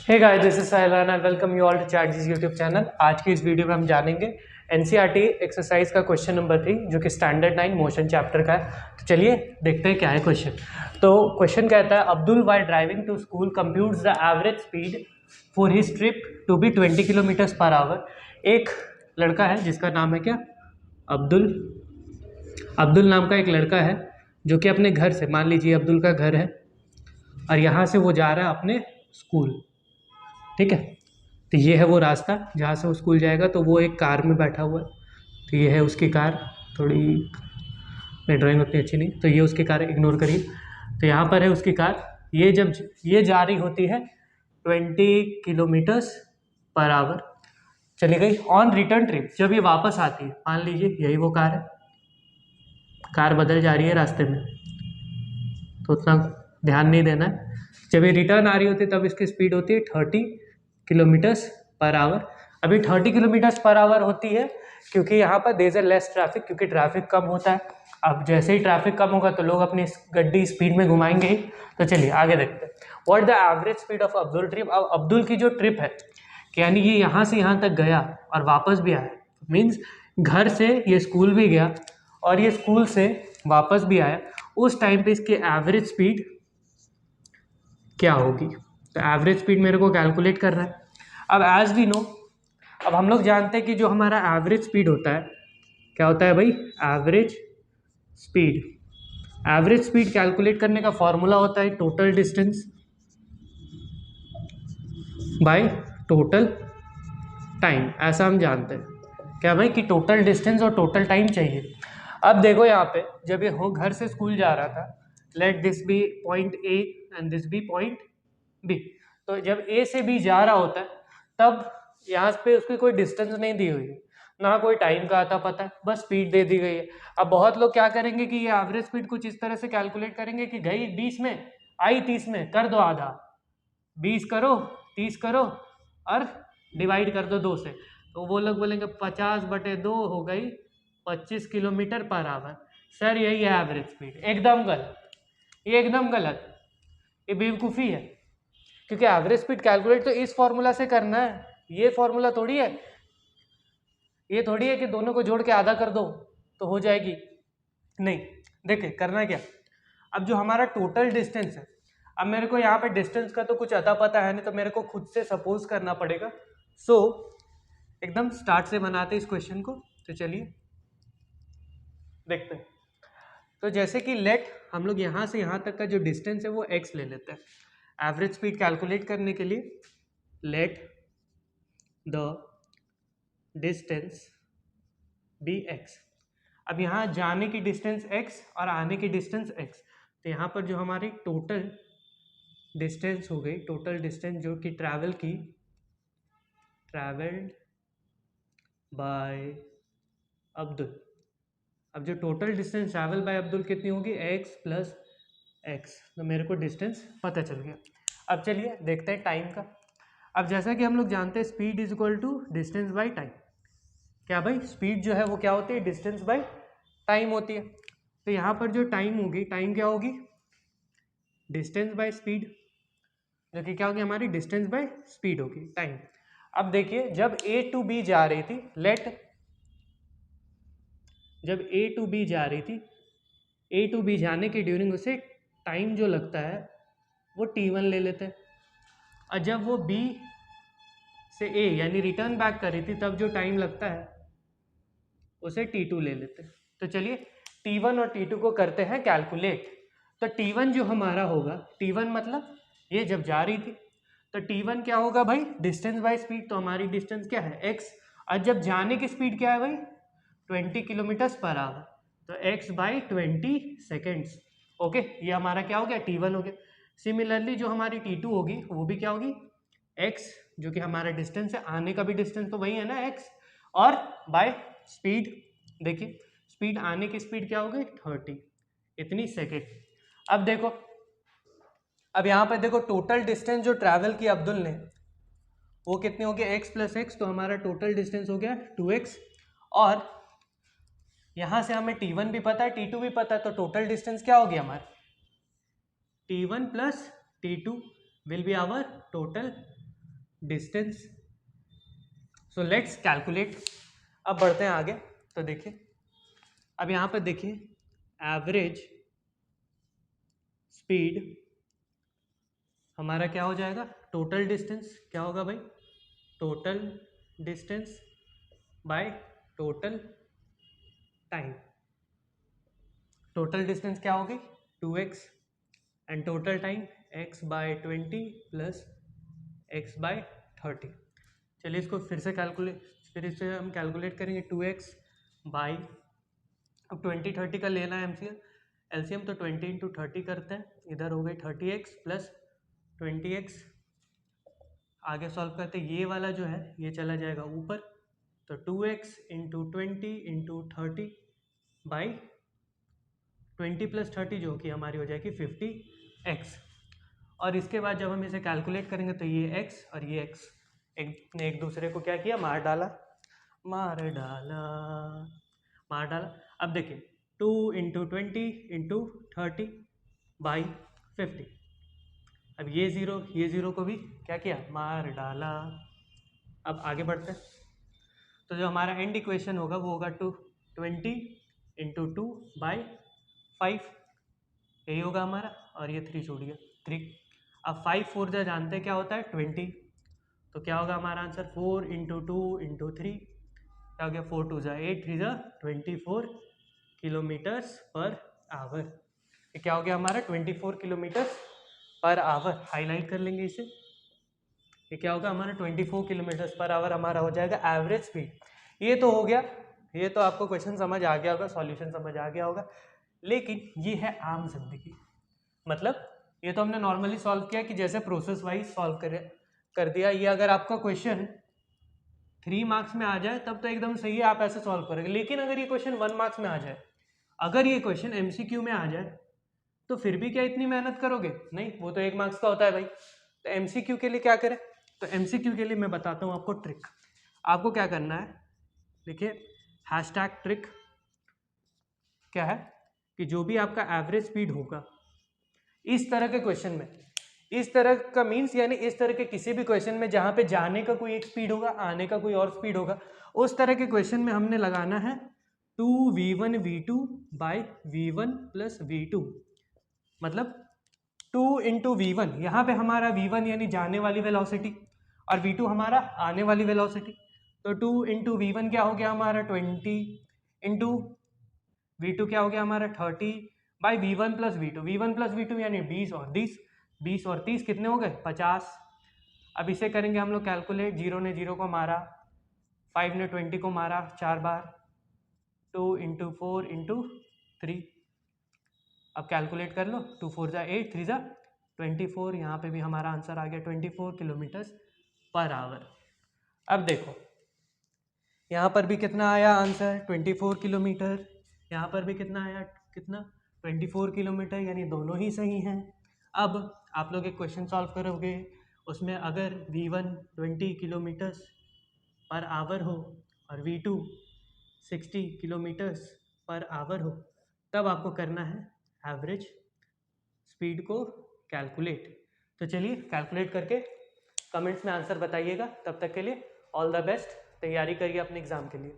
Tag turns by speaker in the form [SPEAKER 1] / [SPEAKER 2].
[SPEAKER 1] Hey guys, this is साइलान and welcome you all to चैटजीज YouTube channel. आज की इस वीडियो में हम जानेंगे एनसीईआरटी एक्सरसाइज का क्वेश्चन नंबर 3 जो कि स्टैंडर्ड 9 मोशन चैप्टर का है। तो चलिए देखते हैं क्या है क्वेश्चन। तो क्वेश्चन कहता है Abdul while driving to school computes the average speed for his trip to be 20 kilometres per hour. एक लड़का है जिसका नाम है क्या, अब्दुल। अब्दुल नाम का एक लड़का है जो कि अपने घर से, मान लीजिए अब्दुल का घर है और यहाँ से वो जा रहा है अपने स्कूल, ठीक है। तो ये है वो रास्ता जहाँ से वो स्कूल जाएगा। तो वो एक कार में बैठा हुआ है, तो ये है उसकी कार। थोड़ी मेरी ड्राइंग उतनी अच्छी नहीं, तो ये उसकी कार, इग्नोर करिए। तो यहाँ पर है उसकी कार। ये जब ये जा रही होती है 20 किलोमीटर्स पर आवर, चली गई। ऑन रिटर्न ट्रिप, जब ये वापस आती है, मान लीजिए यही वो कार है, कार बदल जा रही है रास्ते में, तो उतना ध्यान नहीं देना है। जब ये रिटर्न आ रही होती है तब इसकी स्पीड होती है 30 किलोमीटर्स पर आवर। अभी 30 किलोमीटर्स पर आवर होती है क्योंकि यहाँ पर देयर इज लेस ट्रैफिक, क्योंकि ट्रैफिक कम होता है। अब जैसे ही ट्रैफिक कम होगा तो लोग अपनी गड्डी स्पीड में घुमाएंगे ही। तो चलिए आगे देखते हैं। What the average speed of Abdul trip. अब अब्दुल की जो ट्रिप है, यानी ये यहाँ से यहाँ तक गया और वापस भी आया, मीन्स घर से ये स्कूल भी गया और ये स्कूल से वापस भी आया, उस टाइम पे इसकी एवरेज स्पीड क्या होगी। तो एवरेज स्पीड मेरे को कैलकुलेट करना है। अब एज वी नो, अब हम लोग जानते हैं कि जो हमारा एवरेज स्पीड होता है, क्या होता है भाई, average speed. Average speed calculate करने का फॉर्मूला होता है total distance by total time. ऐसा हम जानते हैं क्या भाई, कि टोटल डिस्टेंस और टोटल टाइम चाहिए। अब देखो यहाँ पे, जब ये हो घर से स्कूल जा रहा था, let this be point A and this be point B. तो जब ए से बी जा रहा होता है तब यहाँ पे उसकी कोई डिस्टेंस नहीं दी हुई है, ना कोई टाइम का आता पता है, बस स्पीड दे दी गई है। अब बहुत लोग क्या करेंगे कि ये एवरेज स्पीड कुछ इस तरह से कैलकुलेट करेंगे कि गई 20 में, आई 30 में, कर दो आधा, 20 करो, 30 करो और डिवाइड कर दो 2 से। तो वो लोग बोलेंगे 50/2 हो गई 25 किलोमीटर पर आवर। सर यही है एवरेज स्पीड। एकदम गलत, ये एकदम गलत, ये बेवकूफ़ी है। क्योंकि एवरेज स्पीड कैलकुलेट तो इस फॉर्मूला से करना है, ये फॉर्मूला थोड़ी है। ये थोड़ी है कि दोनों को जोड़ के आधा कर दो तो हो जाएगी, नहीं। देखिए करना क्या, अब जो हमारा टोटल डिस्टेंस है, अब मेरे को यहाँ पे डिस्टेंस का तो कुछ अता पता है नहीं, तो मेरे को खुद से सपोज करना पड़ेगा। सो एकदम स्टार्ट से बनाते इस क्वेश्चन को। तो चलिए देखते हैं। तो जैसे कि लेट हम लोग यहाँ से यहाँ तक का जो डिस्टेंस है वो x ले लेते हैं एवरेज स्पीड कैलकुलेट करने के लिए। Let the distance be x। अब यहाँ जाने की डिस्टेंस x और आने की डिस्टेंस x, तो यहाँ पर जो हमारी टोटल डिस्टेंस हो गई, टोटल डिस्टेंस जो कि ट्रैवल्ड बाय अब्दुल। अब जो total distance travel by Abdul कितनी होगी, x + x। तो मेरे को डिस्टेंस पता चल गया। अब चलिए देखते हैं टाइम का। अब जैसा कि हम लोग जानते हैं speed is equal to distance by time. क्या भाई, स्पीड जो है वो क्या होती है, डिस्टेंस बाय टाइम होती है। तो यहाँ पर जो टाइम होगी, टाइम क्या होगी, डिस्टेंस बाय स्पीड, जो कि क्या होगी हमारी, डिस्टेंस बाय स्पीड होगी टाइम। अब देखिए जब A to B जा रही थी, जब A to B जा रही थी, A to B जाने के ड्यूरिंग उसे टाइम जो लगता है वो T1 ले लेते हैं। और जब वो B से A यानी रिटर्न बैक कर रही थी तब जो टाइम लगता है उसे T2 ले लेते हैं। तो चलिए T1 और T2 को करते हैं कैलकुलेट। तो T1 जो हमारा होगा, T1 मतलब ये जब जा रही थी, तो T1 क्या होगा भाई, डिस्टेंस बाय स्पीड। तो हमारी डिस्टेंस क्या है, x। और जब जाने की स्पीड क्या है भाई, 20 किलोमीटर्स पर आवर, तो x/20 सेकेंड्स। ओके, ये हमारा क्या हो गया, T1 हो गया। सिमिलरली जो हमारी T2 होगी वो भी क्या होगी, x, जो कि हमारा डिस्टेंस है, आने का भी डिस्टेंस तो वही है ना x, और बाय स्पीड। देखिए स्पीड, आने की स्पीड क्या हो गई 30, इतनी सेकेंड। अब देखो, अब यहाँ पे देखो टोटल डिस्टेंस जो ट्रैवल की अब्दुल ने वो कितनी हो गया, x + x। तो हमारा टोटल डिस्टेंस हो गया 2x। और यहाँ से हमें T1 भी पता है, T2 भी पता है, तो टोटल डिस्टेंस क्या हो गया हमारा, T1 + T2 will be our total distance. So let's calculate. अब बढ़ते हैं आगे। तो देखिए अब यहाँ पर देखिए एवरेज स्पीड हमारा क्या हो जाएगा, टोटल डिस्टेंस क्या होगा भाई, total distance by total time. Total distance क्या होगी 2x and total time x by 20 plus x by 30। चलिए इसको फिर इसे हम कैलकुलेट करेंगे 2x बाई, अब 20 30 का लेना है एलसीएम तो 20 इंटू 30 करते हैं, इधर हो गई 30x प्लस 20x। आगे सॉल्व करते हैं, ये वाला जो है ये चला जाएगा ऊपर, तो 2x into 20 into 30 by 20 plus 30 जो कि हमारी हो जाएगी 50x। और इसके बाद जब हम इसे कैलकुलेट करेंगे तो ये x और ये x एक दूसरे को क्या किया, मार डाला। अब देखिए 2 इंटू 20 इंटू 30 बाई 50। अब ये ज़ीरो को भी क्या किया, मार डाला। अब आगे बढ़ते हैं, तो जो हमारा एंड इक्वेशन होगा वो होगा 20 इंटू 2 बाई 5, यही होगा हमारा। और ये 3 छूट गया 3। अब 5 4 जा जानते हैं क्या होता है 20, तो क्या होगा हमारा आंसर 4 इंटू 2 इंटू 3, क्या हो गया 4 2 जा 8 3 जा 24 किलोमीटर्स पर आवर। ये क्या हो गया हमारा 24 किलोमीटर्स पर आवर। हाईलाइट कर लेंगे इसे, ये क्या होगा हमारा 24 किलोमीटर्स पर आवर हमारा हो जाएगा एवरेज स्पीड। ये तो हो गया, ये तो आपको क्वेश्चन समझ आ गया होगा, सॉल्यूशन समझ आ गया होगा। लेकिन ये है आम जिंदगी, मतलब ये तो हमने नॉर्मली सॉल्व किया कि जैसे प्रोसेस वाइज सॉल्व कर दिया। ये अगर आपका क्वेश्चन 3 मार्क्स में आ जाए तब तो एकदम सही है, आप ऐसे सॉल्व करेंगे। लेकिन अगर ये क्वेश्चन 1 मार्क्स में आ जाए, अगर ये क्वेश्चन एमसीक्यू में आ जाए, तो फिर भी क्या इतनी मेहनत करोगे, नहीं, वो तो 1 मार्क्स का होता है भाई। तो एमसीक्यू के लिए क्या करें, तो एमसीक्यू के लिए मैं बताता हूँ आपको ट्रिक। आपको क्या करना है, देखिए हैशटैग ट्रिक क्या है कि जो भी आपका एवरेज स्पीड होगा इस तरह के क्वेश्चन में, इस तरह का मीन्स यानी इस तरह के किसी भी क्वेश्चन में जहाँ पे जाने का कोई एक स्पीड होगा, आने का कोई और स्पीड होगा, उस तरह के क्वेश्चन में हमने लगाना है 2v1 v2 by v1 plus v2। मतलब 2 इंटू वी वन, यहाँ पे हमारा v1 यानी जाने वाली वेलोसिटी और v2 हमारा आने वाली वेलोसिटी। तो 2 इंटू वी वन क्या हो गया हमारा 20 इंटू v2 क्या हो गया हमारा 30 बाई v1 प्लस v2 यानी 20 और 30 कितने हो गए 50। अब इसे करेंगे हम लोग कैलकुलेट, 0 ने 0 को मारा, 5 ने 20 को मारा 4 बार, 2 इंटू 4 इंटू 3। अब कैलकुलेट कर लो, 2 4 जा 8 3 जा 24, यहाँ पे भी हमारा आंसर आ गया 24 किलोमीटर्स पर आवर। अब देखो यहाँ पर भी कितना आया आंसर 24 किलोमीटर, यहाँ पर भी कितना आया, कितना 24 किलोमीटर, यानी दोनों ही सही हैं। अब आप लोग एक क्वेश्चन सॉल्व करोगे, उसमें अगर v1 20 किलोमीटर्स पर आवर हो और v2 60 किलोमीटर्स पर आवर हो, तब आपको करना है एवरेज स्पीड को कैलकुलेट। तो चलिए कैलकुलेट करके कमेंट्स में आंसर बताइएगा। तब तक के लिए ऑल द बेस्ट, तैयारी करिए अपने एग्ज़ाम के लिए।